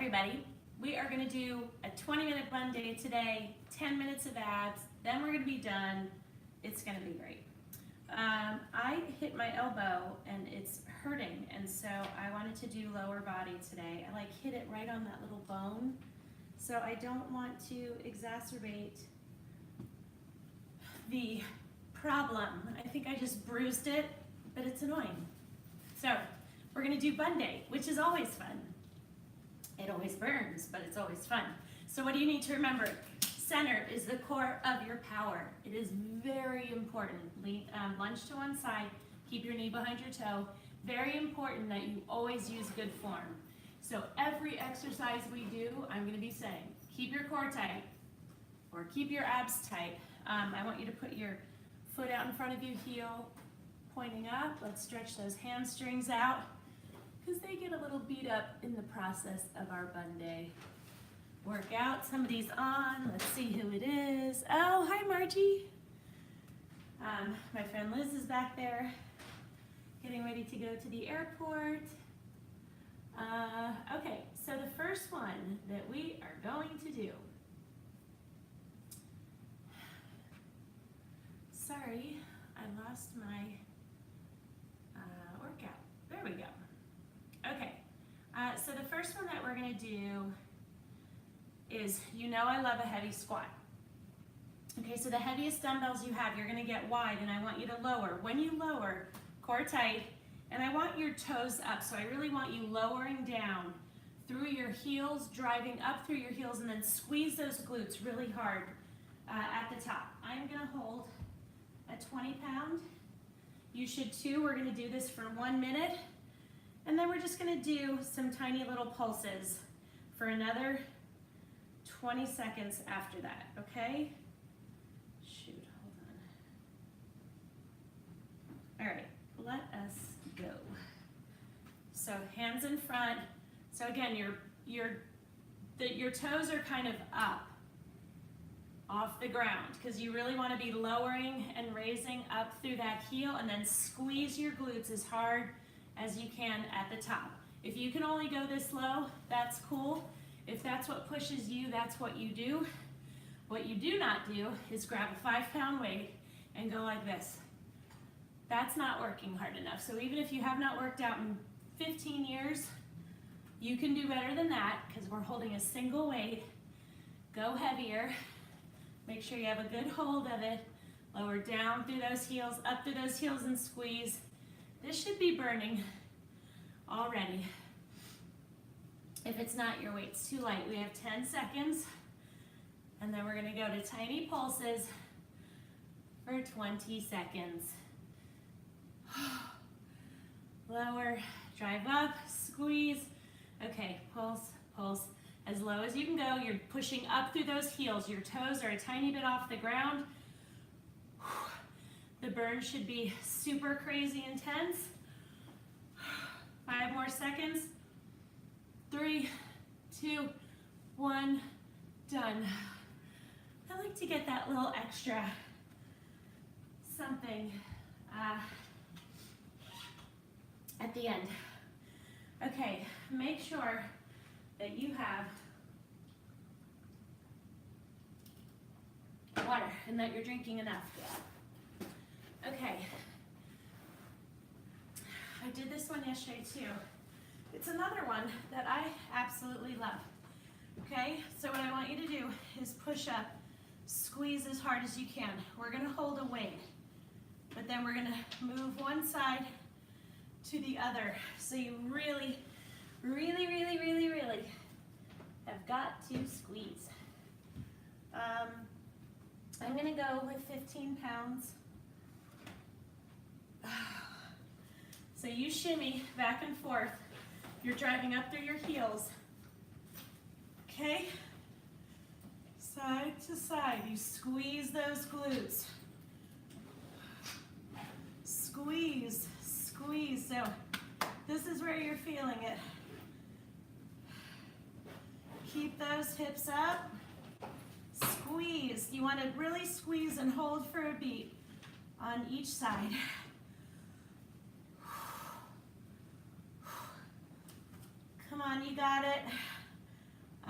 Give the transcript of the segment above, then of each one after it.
everybody. We are going to do a 20-minute bun day today, 10 minutes of abs, then we're going to be done. It's going to be great. I hit my elbow and it's hurting, and so I wanted to do lower body today. I hit it right on that little bone, so I don't want to exacerbate the problem. I think I just bruised it, but it's annoying. So we're going to do bun day, which is always fun. It always burns, but it's always fun. So what do you need to remember? Center is the core of your power. It is very important. Lunge to one side, keep your knee behind your toe. Very important that you always use good form. So every exercise we do, I'm going to be saying, keep your core tight or keep your abs tight. I want you to put your foot out in front of you, heel pointing up. Let's stretch those hamstrings out, because they get a little beat up in the process of our bun day workout. Somebody's on. Let's see who it is. Oh, hi, Margie. My friend Liz is back there getting ready to go to the airport. Okay, so the first one that we are going to do. Sorry, I lost my workout. There we go. Okay, so the first one that we're going to do is, I love a heavy squat. Okay, so the heaviest dumbbells you have, you're going to get wide, and I want you to lower. When you lower, core tight, and I want your toes up, so I really want you lowering down through your heels, driving up through your heels, and then squeeze those glutes really hard at the top. I'm going to hold a 20-pound. You should too. We're going to do this for 1 minute. And then we're just going to do some tiny little pulses for another 20 seconds after that, okay? Shoot, hold on. All right, let us go. So hands in front. So again, your toes are kind of up off the ground, because you really want to be lowering and raising up through that heel, and then squeeze your glutes as hard as you can at the top. If you can only go this low, that's cool. If that's what pushes you, that's what you do. What you do not do is grab a 5-pound weight and go like this. That's not working hard enough. So even if you have not worked out in 15 years, you can do better than that, because we're holding a single weight. Go heavier. Make sure you have a good hold of it. Lower down through those heels, up through those heels, and squeeze. This should be burning already. If it's not, your weight's too light. We have 10 seconds, and then we're going to go to tiny pulses for 20 seconds. Lower, drive up, squeeze. Okay, pulse, pulse. As low as you can go. You're pushing up through those heels. Your toes are a tiny bit off the ground. The burn should be super crazy intense. 5 more seconds. 3, 2, 1, done. I like to get that little extra something at the end. Okay, make sure that you have water and that you're drinking enough. Okay, I did this one yesterday too. It's another one that I absolutely love. Okay, so what I want you to do is push up, squeeze as hard as you can. We're going to hold a weight, but then we're going to move one side to the other. So you really, really, really, really, really have got to squeeze. I'm going to go with 15 pounds. So you shimmy back and forth. You're driving up through your heels. Okay? Side to side. You squeeze those glutes. Squeeze, squeeze. So this is where you're feeling it. Keep those hips up. Squeeze. You want to really squeeze and hold for a beat on each side. Come on, you got it.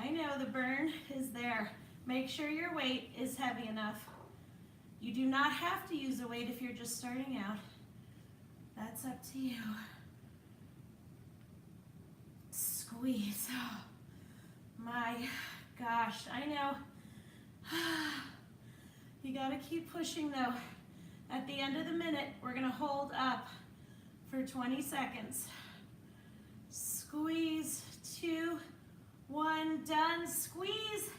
I know the burn is there. Make sure your weight is heavy enough. You do not have to use a weight if you're just starting out. That's up to you. Squeeze. Oh, my gosh, I know. You gotta keep pushing though. At the end of the minute, we're gonna hold up for 20 seconds. Squeeze, 2, 1, done. Squeeze.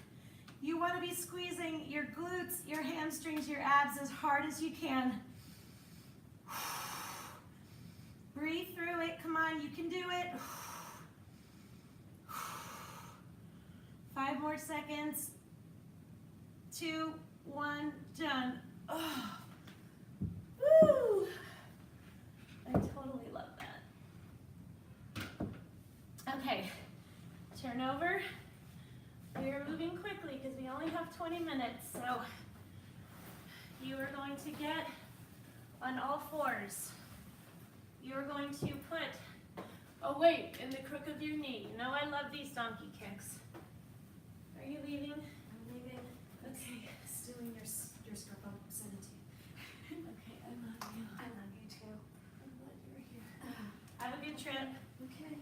You wanna be squeezing your glutes, your hamstrings, your abs as hard as you can. Breathe through it, come on, you can do it. 5 more seconds. 2, 1, done. Oh. Woo! I totally love that. Okay, turn over. We are moving quickly because we only have 20 minutes, so you are going to get on all fours. You are going to put a weight in the crook of your knee. You know I love these donkey kicks. Are you leaving? I'm leaving. Okay. Stealing your stuff. I'll send it to you. Okay, I love you. I love you too. I'm glad you were here. Have a good trip. Okay.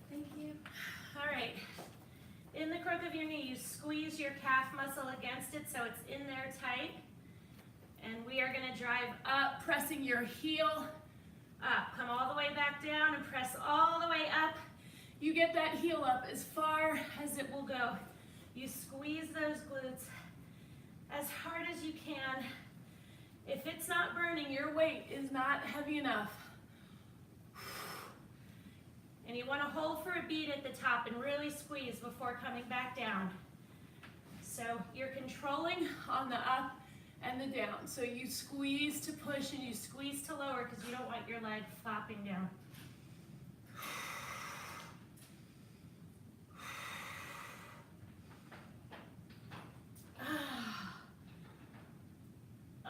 Thank you. All right. In the crook of your knee, you squeeze your calf muscle against it so it's in there tight. And we are going to drive up, pressing your heel up. Come all the way back down and press all the way up. You get that heel up as far as it will go. You squeeze those glutes as hard as you can. If it's not burning, your weight is not heavy enough. And you want to hold for a beat at the top and really squeeze before coming back down. So you're controlling on the up and the down. So you squeeze to push and you squeeze to lower because you don't want your leg flopping down.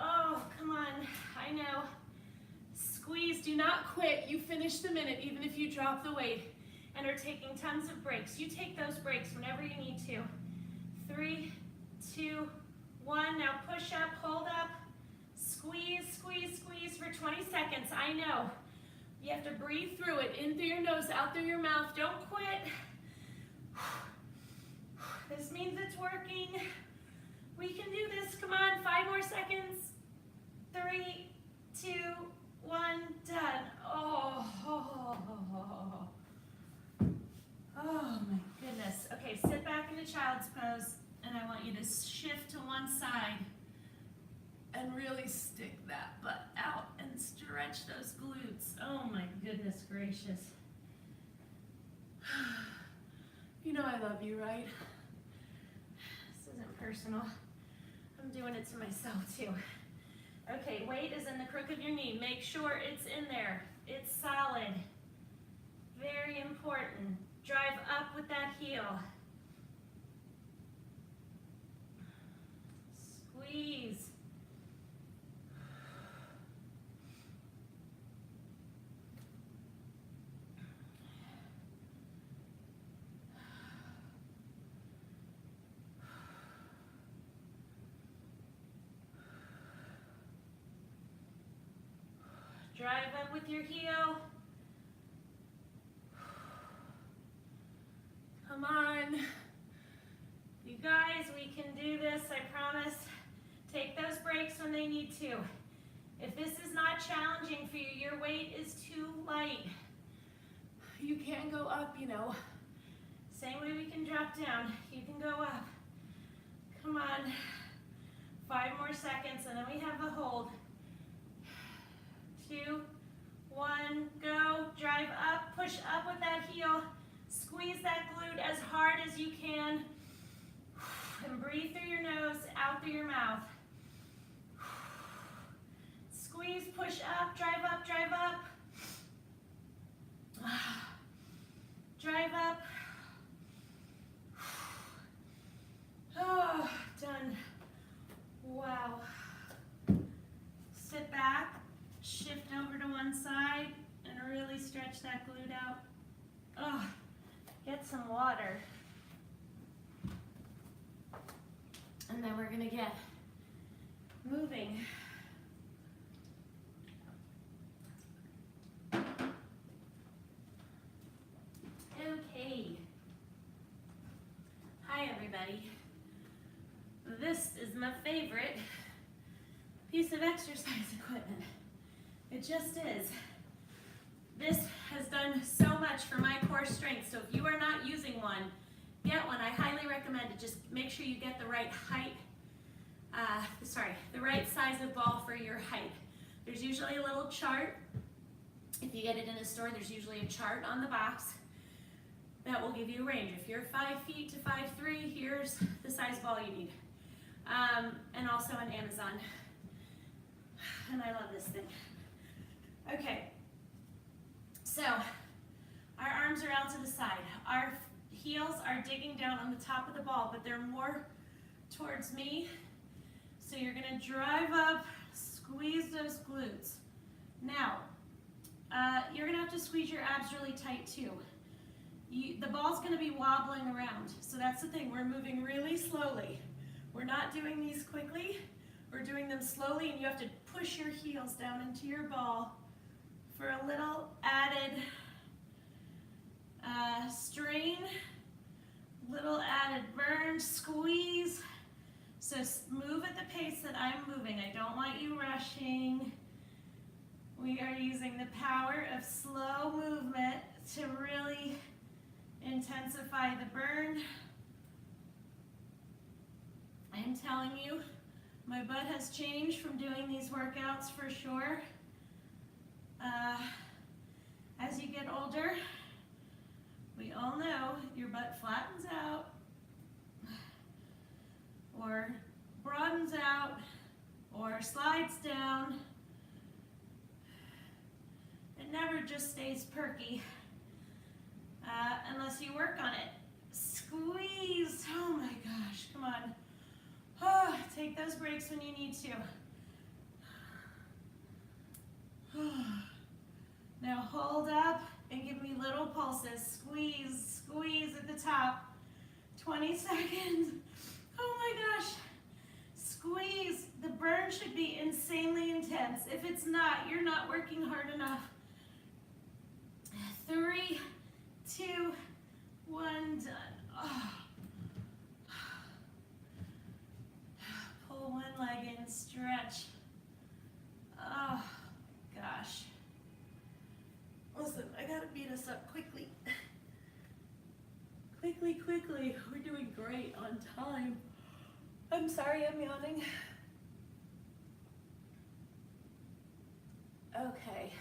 Oh, come on. I know. Squeeze, do not quit. You finish the minute even if you drop the weight and are taking tons of breaks. You take those breaks whenever you need to. 3, 2, 1. Now push up, hold up, squeeze, squeeze, squeeze for 20 seconds. I know. You have to breathe through it, in through your nose, out through your mouth. Don't quit. This means it's working. We can do this. Come on, 5 more seconds. 3, 2, 1, done. Oh, my goodness. Okay, sit back into child's pose, and I want you to shift to one side and really stick that butt out and stretch those glutes. Oh my goodness gracious. You know I love you, right? This isn't personal. I'm doing it to myself too. Okay, weight is in the crook of your knee. Make sure it's in there. It's solid. Very important. Drive up with that heel. Squeeze. Drive up with your heel. Come on. You guys, we can do this, I promise. Take those breaks when they need to. If this is not challenging for you, your weight is too light. You can go up, you know. Same way we can drop down, you can go up. Come on. 5 more seconds and then we have the hold. 2, 1, go. Drive up, push up with that heel. Squeeze that glute as hard as you can. And breathe through your nose, out through your mouth. Squeeze, push up, drive up, drive up. Drive up. Oh, done. Wow. Sit back. Shift over to one side and really stretch that glute out. Oh, get some water. And then we're gonna get moving. Okay. Hi everybody. This is my favorite piece of exercise equipment. It just is. This has done so much for my core strength, so if you are not using one, get one. I highly recommend it. Just make sure you get the right height, the right size of ball for your height. There's usually a little chart. If you get it in a store, there's usually a chart on the box that will give you a range. If you're 5 feet to 5'3", here's the size ball you need. And also on Amazon. And I love this thing. Okay, so our arms are out to the side. Our heels are digging down on the top of the ball, but they're more towards me. So you're gonna drive up, squeeze those glutes. Now, you're gonna have to squeeze your abs really tight too. The ball's gonna be wobbling around. So that's the thing, we're moving really slowly. We're not doing these quickly, we're doing them slowly, and you have to push your heels down into your ball for a little added strain, little added burn, squeeze. So move at the pace that I'm moving. I don't want you rushing. We are using the power of slow movement to really intensify the burn. I am telling you, my butt has changed from doing these workouts for sure. As you get older, we all know your butt flattens out or broadens out or slides down. It never just stays perky unless you work on it. Squeeze, oh my gosh, come on. Oh, take those breaks when you need to. Now hold up and give me little pulses. Squeeze, squeeze at the top. 20 seconds. Oh my gosh. Squeeze. The burn should be insanely intense. If it's not, you're not working hard enough. 3, 2, 1, done. Oh. Pull one leg in, stretch. Oh, gosh. Listen, I gotta beat us up quickly. Quickly. We're doing great on time. I'm sorry I'm yawning. Okay,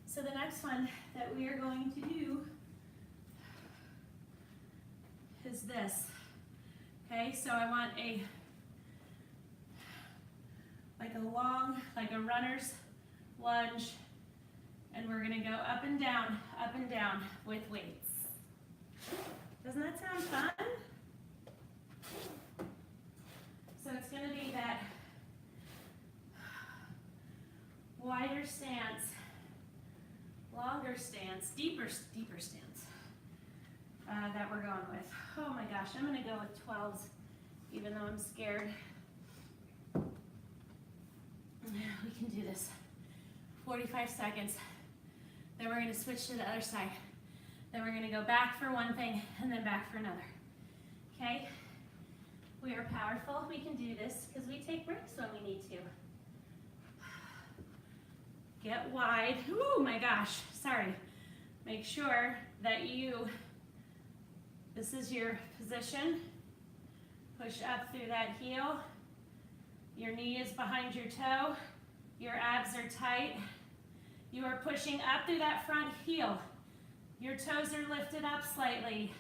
so the next one that we are going to do is this. Okay, so I want like a runner's lunge, and we're gonna go up and down with weights. Doesn't that sound fun? So it's gonna be that wider stance, longer stance, deeper stance that we're going with. Oh my gosh, I'm gonna go with 12s, even though I'm scared. We can do this. 45 seconds. Then we're gonna switch to the other side. Then we're gonna go back for one thing and then back for another. Okay? We are powerful. We can do this because we take breaks when we need to. Get wide. Oh my gosh, sorry. Make sure that this is your position. Push up through that heel. Your knee is behind your toe. Your abs are tight. You are pushing up through that front heel. Your toes are lifted up slightly.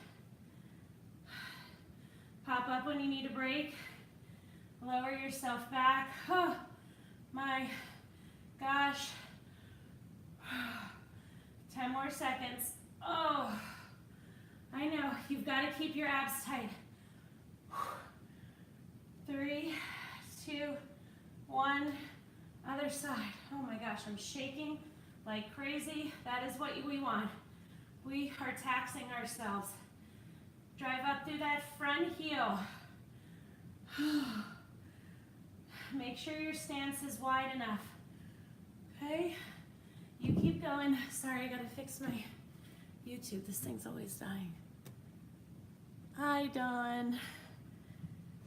Pop up when you need a break. Lower yourself back. Oh my gosh. 10 more seconds. Oh, I know. You've got to keep your abs tight. 3, 2, 1. Other side. Oh my gosh, I'm shaking like crazy. That is what we want. We are taxing ourselves. Drive up through that front heel. Make sure your stance is wide enough. Okay? You keep going. Sorry, I gotta fix my YouTube. This thing's always dying. Hi, Dawn.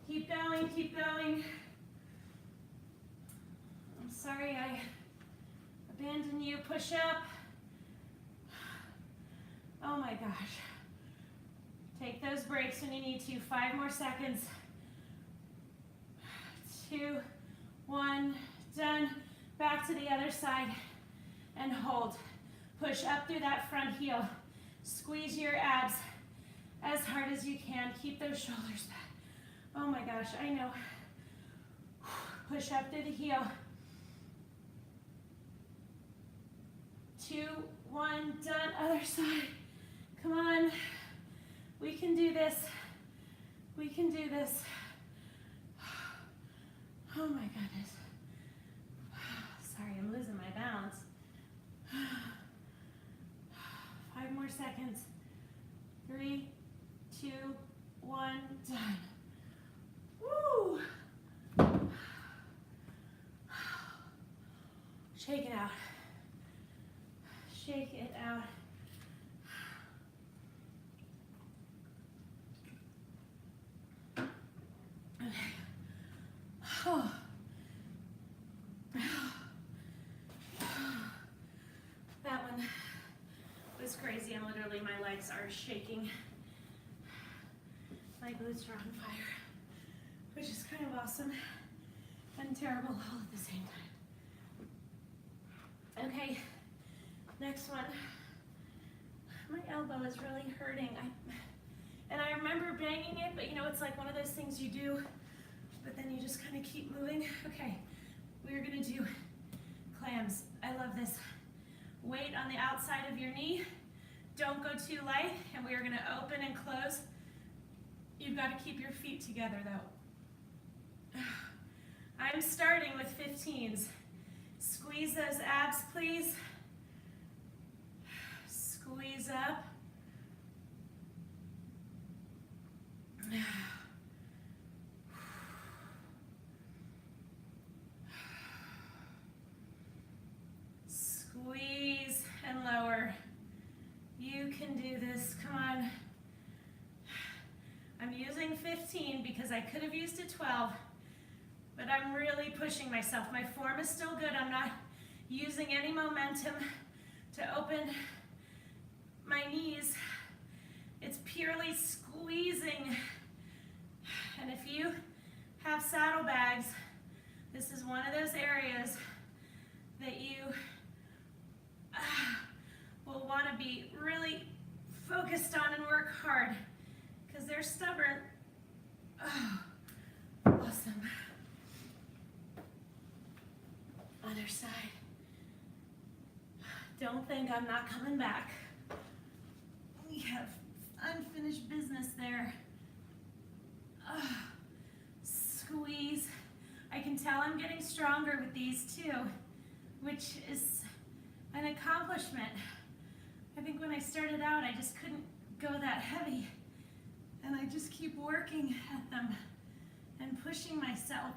Keep going, keep going. I'm sorry I abandoned you. Push up. Oh my gosh. Take those breaks when you need to. 5 more seconds. 2, 1, done. Back to the other side and hold. Push up through that front heel. Squeeze your abs as hard as you can. Keep those shoulders back. Oh my gosh, I know. Push up through the heel. 2, 1, done. Other side. Come on. We can do this. We can do this. Oh my goodness. Sorry, I'm losing my balance. 5 more seconds. 3, 2, 1, done. Woo! Shake it out. Shake it out. Okay. Oh. That one was crazy, and literally my legs are shaking. My glutes are on fire, which is kind of awesome and terrible all at the same time. Okay, next one. My elbow is really hurting. And I remember banging it, but you know, it's like one of those things you do, but then you just kind of keep moving. Okay, we're gonna do clams. I love this. Weight on the outside of your knee. Don't go too light, and we are gonna open and close. You've got to keep your feet together though. I'm starting with 15s. Squeeze those abs, please. Squeeze up. Squeeze and lower. You can do this, come on. I'm using 15 because I could have used a 12, but I'm really pushing myself. My form is still good. I'm not using any momentum to open my knees. It's purely squeezing. And if you have saddlebags, this is one of those areas that you will want to be really focused on and work hard because they're stubborn. Oh, awesome. Other side. Don't think I'm not coming back. We have unfinished business there. Squeeze. I can tell I'm getting stronger with these too, which is an accomplishment. I think when I started out, I just couldn't go that heavy, and I just keep working at them and pushing myself.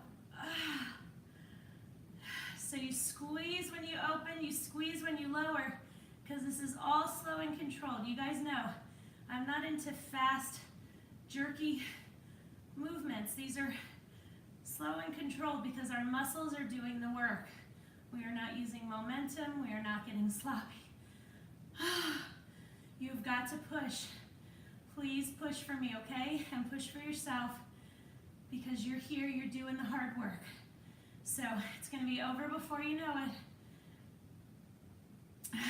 So you squeeze when you open, you squeeze when you lower, because this is all slow and controlled. You guys know, I'm not into fast, jerky movements. These are slow and controlled because our muscles are doing the work. We are not using momentum. We are not getting sloppy. You've got to push. Please push for me, okay? And push for yourself because you're here, you're doing the hard work. So it's gonna be over before you know it.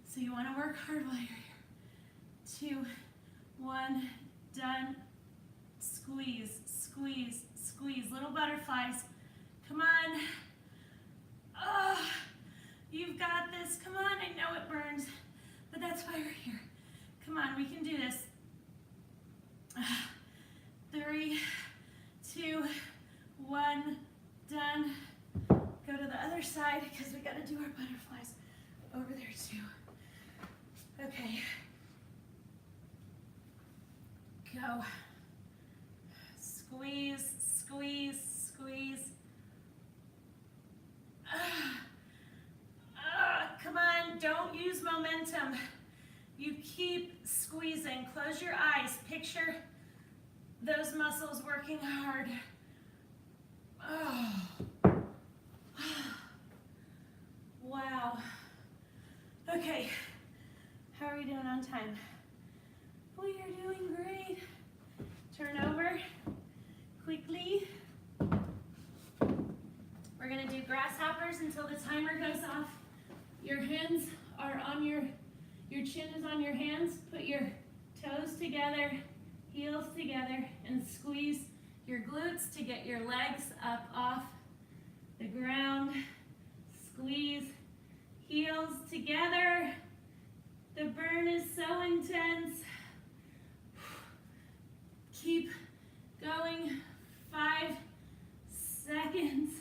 So you wanna work hard while you're here. 2, 1, done. Squeeze, squeeze, squeeze. Little butterflies. Come on. Oh, you've got this. Come on, I know it burns, but that's why we're here. Come on, we can do this. 3, 2, 1, done. Go to the other side because we gotta do our butterflies over there too. Okay. Go. Squeeze, squeeze, squeeze. Come on, don't use momentum. You keep squeezing. Close your eyes. Picture those muscles working hard. Oh. Wow. Okay, how are we doing on time? We are doing great. Turn over quickly. We're gonna do grasshoppers until the timer goes off. Your hands are on your chin is on your hands. Put your toes together, heels together, and squeeze your glutes to get your legs up off the ground. Squeeze, heels together. The burn is so intense. Keep going, 5 seconds.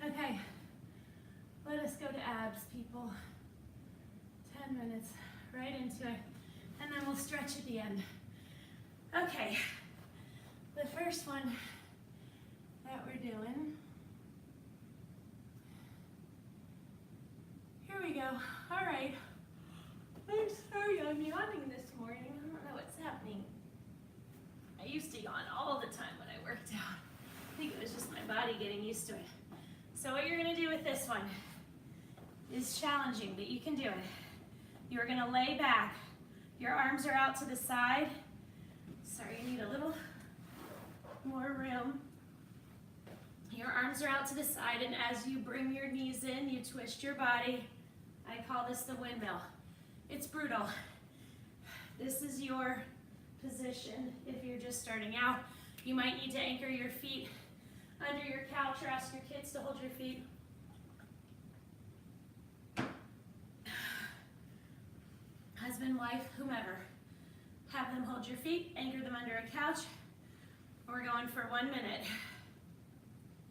Okay, let us go to abs, people. 10 minutes, right into it. And then we'll stretch at the end. Okay, the first one that we're doing. Here we go. All right. I'm sorry I'm yawning this morning. I don't know what's happening. I used to yawn all the time when I worked out. I think it was just my body getting used to it. So what you're gonna do with this one is challenging, but you can do it. You're gonna lay back. Your arms are out to the side. Sorry, you need a little more room. Your arms are out to the side, and as you bring your knees in, you twist your body. I call this the windmill. It's brutal. This is your position if you're just starting out. You might need to anchor your feet under your couch or ask your kids to hold your feet. Husband, wife, whomever. Have them hold your feet, anchor them under a couch. We're going for 1 minute.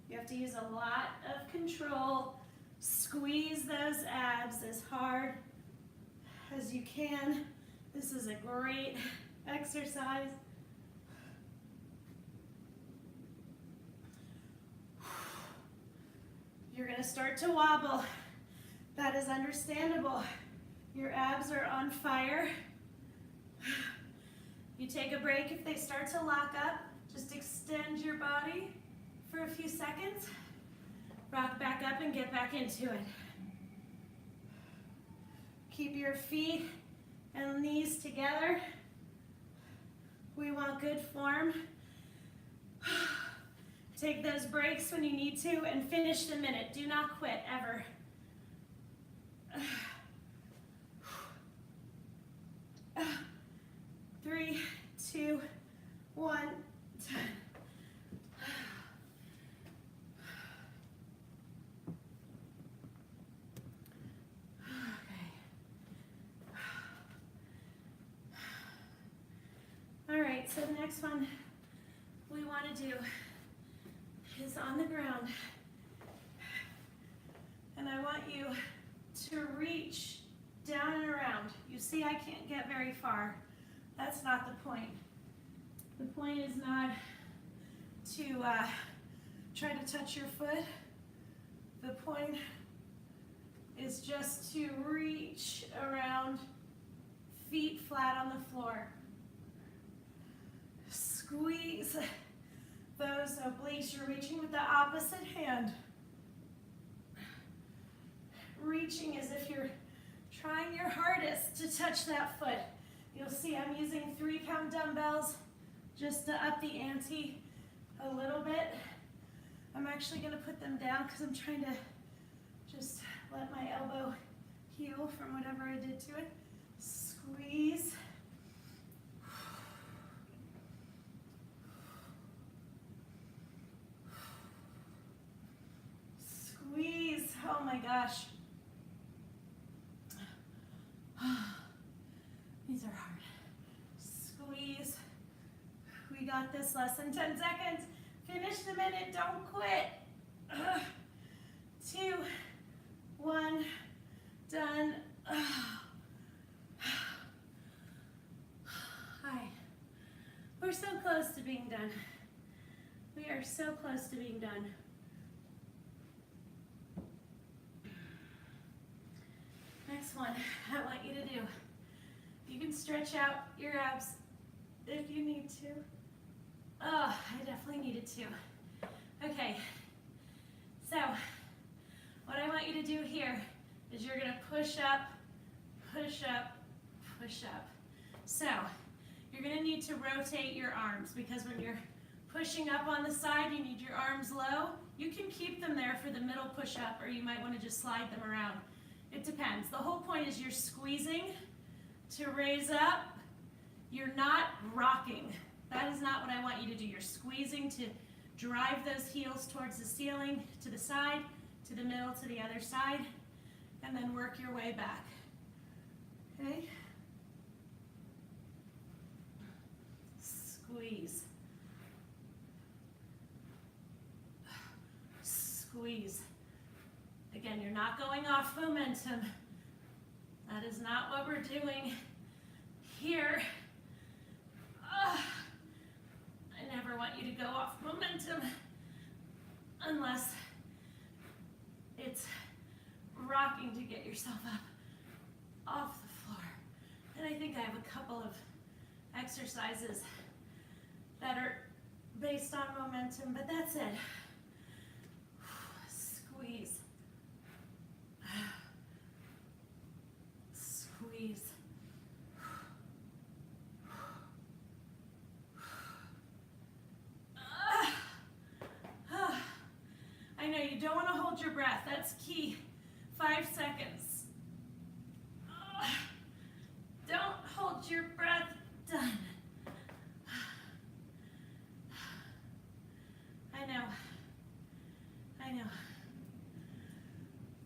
You have to use a lot of control. Squeeze those abs as hard as you can. This is a great exercise. You're gonna start to wobble. That is understandable. Your abs are on fire. You take a break if they start to lock up. Just extend your body for a few seconds. Rock back up and get back into it. Keep your feet and knees together. We want good form. Take those breaks when you need to and finish the minute. Do not quit ever. 3, 2, 1, 10. All right, so the next one we want to do is on the ground. And I want you to reach down and around. You see I can't get very far. That's not the point. The point is not to try to touch your foot. The point is just to reach around, feet flat on the floor. Squeeze those obliques. You're reaching with the opposite hand. Reaching as if you're trying your hardest to touch that foot. You'll see I'm using 3-pound dumbbells just to up the ante a little bit. I'm actually going to put them down because I'm trying to just let my elbow heal from whatever I did to it. Squeeze. Squeeze. Oh my gosh. These are hard. Squeeze. We got this, less than 10 seconds. Finish the minute, don't quit. 2, 1, done. close to being done. We are so close to being done. Next one, I want you to do. You can stretch out your abs if you need to. Oh, I definitely needed to. Okay, so what I want you to do here is you're gonna push up, push up, push up. So you're gonna need to rotate your arms because when you're pushing up on the side, you need your arms low. You can keep them there for the middle push up, or you might wanna just slide them around. It depends. The whole point is you're squeezing to raise up. You're not rocking. That is not what I want you to do. You're squeezing to drive those heels towards the ceiling, to the side, to the middle, to the other side, and then work your way back. Okay? Squeeze. Squeeze. Again, you're not going off momentum. That is not what we're doing here. I never want you to go off momentum unless it's rocking to get yourself up off the floor. And I think I have a couple of exercises that are based on momentum, but that's it. Squeeze. Squeeze. I know you don't want to hold your breath. That's key. 5 seconds. Don't hold your breath. Done. I know. I know.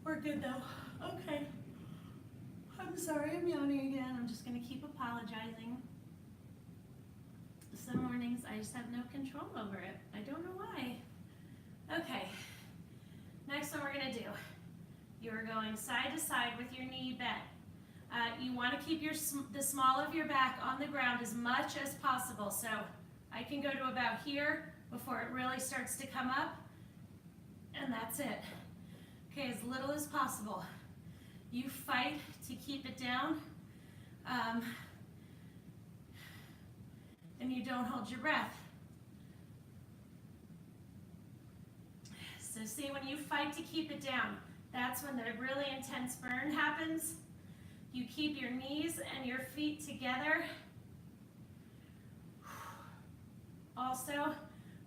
We're good though. Okay. I'm sorry I'm yawning again. I'm just going to keep apologizing. Some mornings I just have no control over it. I don't know why. Okay. Next one we're going to do. You're going side to side with your knee bent. You want to keep the small of your back on the ground as much as possible. So I can go to about here before it really starts to come up. And that's it. Okay, as little as possible. You fight to keep it down. And you don't hold your breath. So see, when you fight to keep it down, that's when the really intense burn happens. You keep your knees and your feet together. Also,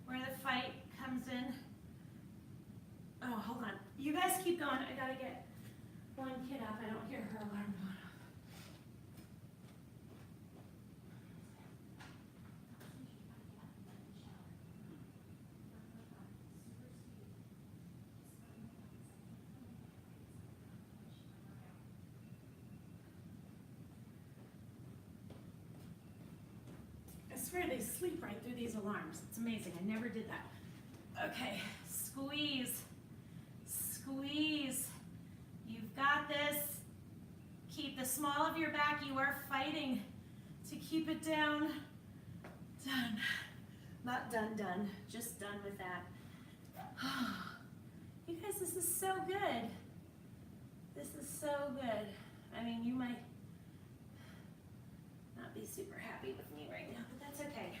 where the fight comes in. Oh, hold on. You guys keep going. I gotta get one kid up. I don't hear her alarm going off. I swear they sleep right through these alarms. It's amazing. I never did that. Okay, squeeze. Squeeze. You've got this. Keep the small of your back. You are fighting to keep it down. Done. Not done, done. Just done with that. You guys, this is so good. This is so good. I mean, you might not be super happy with me right now, but that's okay.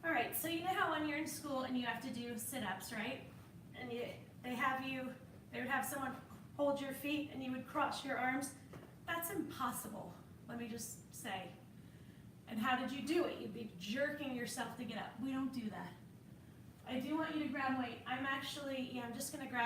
All right, so you know how when you're in school and you have to do sit-ups, right? And they would have someone hold your feet and you would cross your arms. That's impossible, let me just say. And how did you do it? You'd be jerking yourself to get up. We don't do that. I do want you to grab weight. I'm just gonna grab